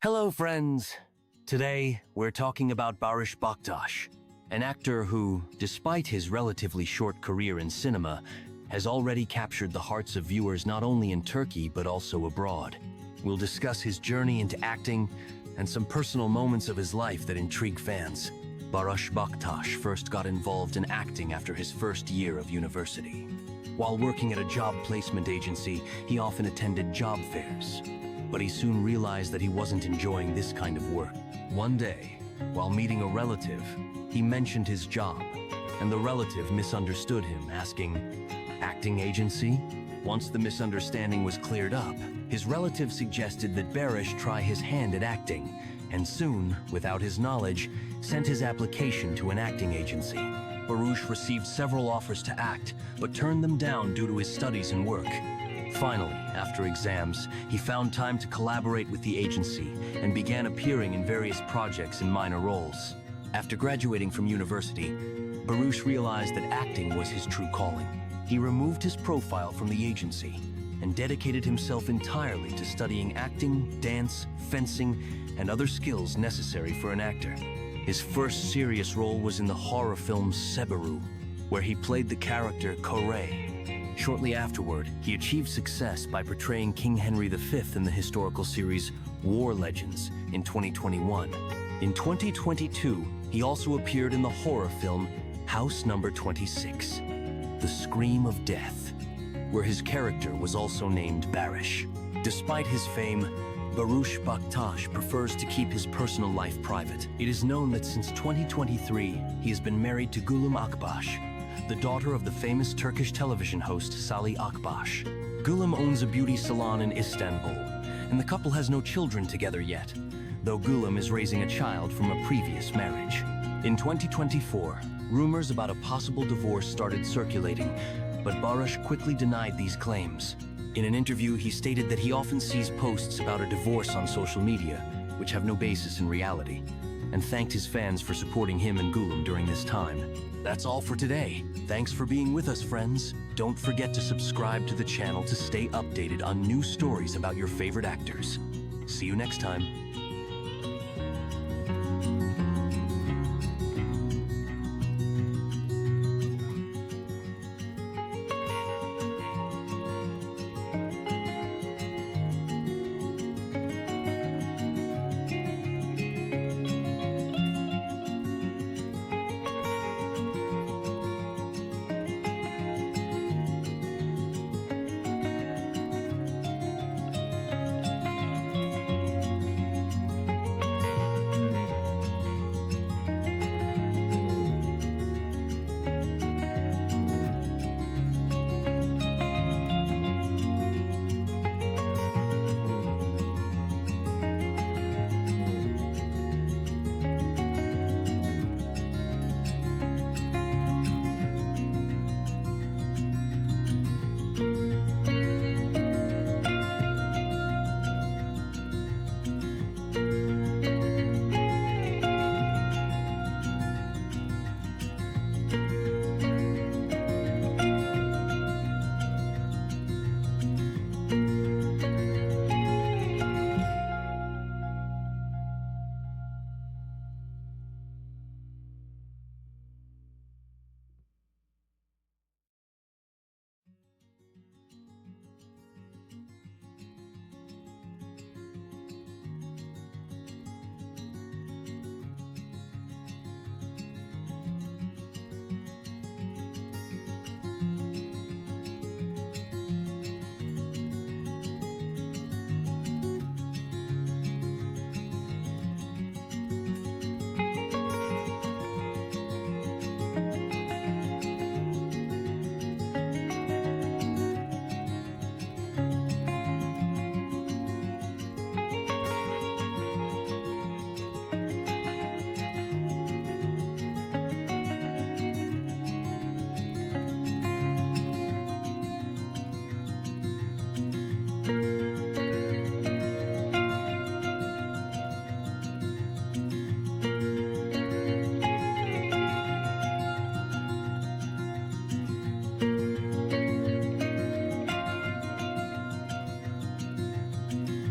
Hello, friends. Today, we're talking about Barış Baktas, an actor who, despite his relatively short career in cinema, has already captured the hearts of viewers not only in Turkey but also abroad. We'll discuss his journey into acting and some personal moments of his life that intrigue fans. Barış Baktas first got involved in acting after his first year of university. While working at a job placement agency, he often attended job fairs. But he soon realized that he wasn't enjoying this kind of work. One day, while meeting a relative, he mentioned his job, and the relative misunderstood him, asking, "Acting agency?" Once the misunderstanding was cleared up, his relative suggested that Barış try his hand at acting, and soon, without his knowledge, sent his application to an acting agency. Barış received several offers to act, but turned them down due to his studies and work. Finally, after exams, he found time to collaborate with the agency and began appearing in various projects in minor roles. After graduating from university, Barış realized that acting was his true calling. He removed his profile from the agency and dedicated himself entirely to studying acting, dance, fencing, and other skills necessary for an actor. His first serious role was in the horror film Seberu, where he played the character convey. Shortly afterward, he achieved success by portraying King Henry V in the historical series War Legends in 2021. In 2022, he also appeared in the horror film House Number 26, The Scream of Death, where his character was also named Baris. Despite his fame, Barış Baktas prefers to keep his personal life private. It is known that since 2023, he has been married to Gülüm Akbaş, the daughter of the famous Turkish television host Salih Akbaş. Gülüm owns a beauty salon in Istanbul, and the couple has no children together yet, though Gülüm is raising a child from a previous marriage. In 2024, rumors about a possible divorce started circulating, but Barış quickly denied these claims. In an interview, he stated that he often sees posts about a divorce on social media, which have no basis in reality, and thanked his fans for supporting him and Gülüm during this time. That's all for today. Thanks for being with us, friends. Don't forget to subscribe to the channel to stay updated on new stories about your favorite actors. See you next time.